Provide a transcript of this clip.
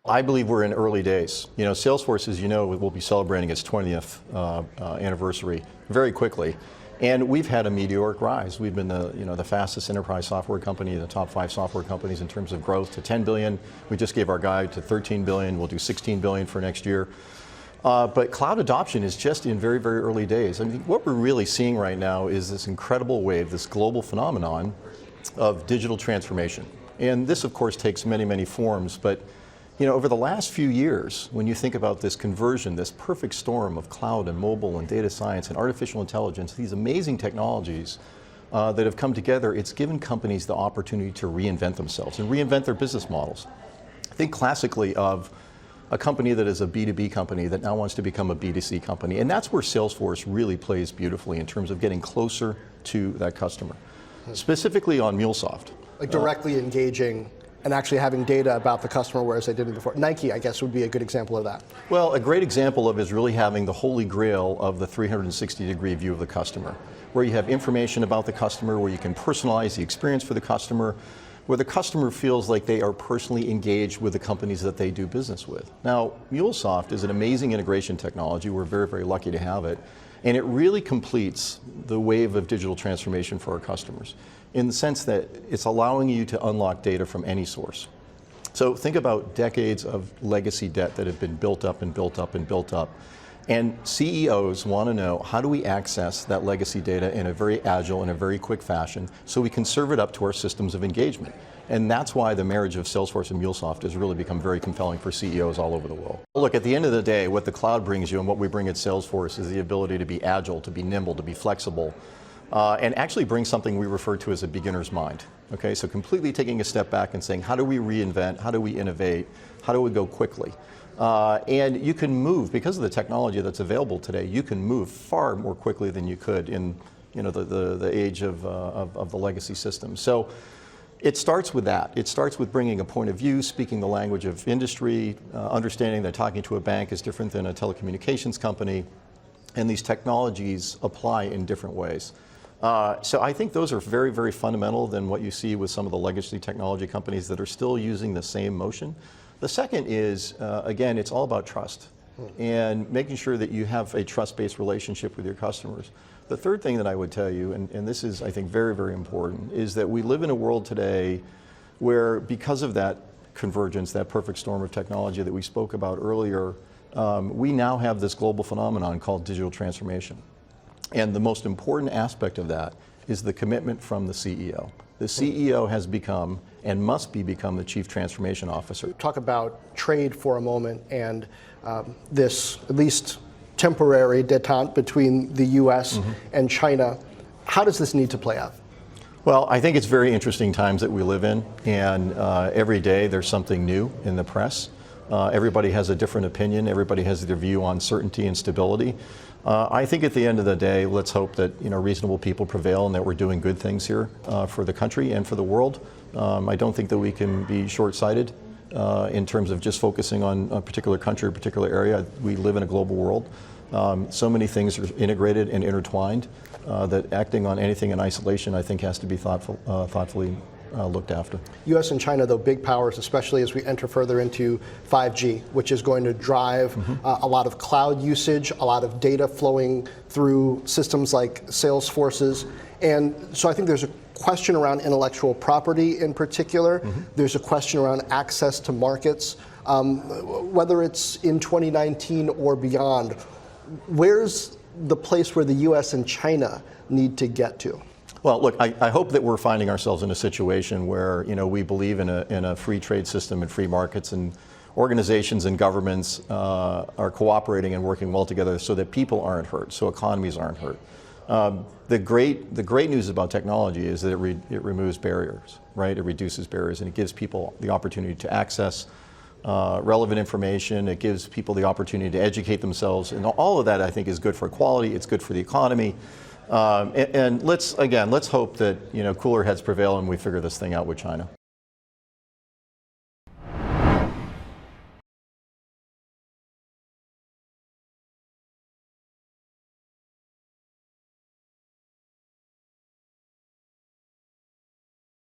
I believe we're in early days. Salesforce, as you know, will be celebrating its 20th anniversary very quickly. And we've had a meteoric rise. We've been the fastest enterprise software company in the top 5 software companies in terms of growth to 10 billion. We just gave our guide to 13 billion. We'll do 16 billion for next year. But cloud adoption is just in very, very early days. I mean, what we're really seeing right now is this incredible wave, this global phenomenon of digital transformation. And this, of course, takes many, many forms. But over the last few years, when you think about this conversion, this perfect storm of cloud and mobile and data science and artificial intelligence, these amazing technologies that have come together, it's given companies the opportunity to reinvent themselves and reinvent their business models. Think classically of a company that is a B2B company that now wants to become a B2C company. And that's where Salesforce really plays beautifully in terms of getting closer to that customer. Specifically on MuleSoft. Like directly engaging and actually having data about the customer, whereas they didn't before. Nike, I guess, would be a good example of that. Well, a great example of is really having the holy grail of the 360-degree view of the customer, where you have information about the customer, where you can personalize the experience for the customer, where the customer feels like they are personally engaged with the companies that they do business with. Now, MuleSoft is an amazing integration technology. We're very, very lucky to have it. And it really completes the wave of digital transformation for our customers in the sense that it's allowing you to unlock data from any source. So think about decades of legacy debt that have been built up and built up and built up. And CEOs want to know, how do we access that legacy data in a very agile and a very quick fashion so we can serve it up to our systems of engagement? And that's why the marriage of Salesforce and MuleSoft has really become very compelling for CEOs all over the world. Look, at the end of the day, what the cloud brings you and what we bring at Salesforce is the ability to be agile, to be nimble, to be flexible, and actually bring something we refer to as a beginner's mind. Okay, so completely taking a step back and saying, how do we reinvent, how do we innovate, how do we go quickly? And you can move, because of the technology that's available today, you can move far more quickly than you could in the age of the legacy system. So it starts with that. It starts with bringing a point of view, speaking the language of industry, understanding that talking to a bank is different than a telecommunications company, and these technologies apply in different ways. So I think those are very, very fundamental than what you see with some of the legacy technology companies that are still using the same motion. The second is, again, it's all about trust and making sure that you have a trust-based relationship with your customers. The third thing that I would tell you, and this is, I think, very, very important, is that we live in a world today where, because of that convergence, that perfect storm of technology that we spoke about earlier, we now have this global phenomenon called digital transformation. And the most important aspect of that is the commitment from the CEO. The CEO has become and must become the Chief Transformation Officer. Talk about trade for a moment and this, at least temporary détente between the US and China. How does this need to play out? Well, I think it's very interesting times that we live in, and every day there's something new in the press. Everybody has a different opinion. Everybody has their view on certainty and stability. I think at the end of the day, let's hope that reasonable people prevail and that we're doing good things here for the country and for the world. I don't think that we can be short-sighted in terms of just focusing on a particular country or a particular area. We live in a global world. So many things are integrated and intertwined that acting on anything in isolation, I think, has to be thoughtfully looked after. US and China, though, big powers, especially as we enter further into 5G, which is going to drive a lot of cloud usage, a lot of data flowing through systems like Salesforce's. And so I think there's a question around intellectual property in particular. There's a question around access to markets. Whether it's in 2019 or beyond, where's the place where the US and China need to get to? Well, look, I hope that we're finding ourselves in a situation where we believe in a free trade system and free markets, and organizations and governments are cooperating and working well together so that people aren't hurt, so economies aren't hurt. The great news about technology is that it removes barriers, right? It reduces barriers, and it gives people the opportunity to access relevant information. It gives people the opportunity to educate themselves, and all of that, I think, is good for equality. It's good for the economy. And let's hope that cooler heads prevail and we figure this thing out with China.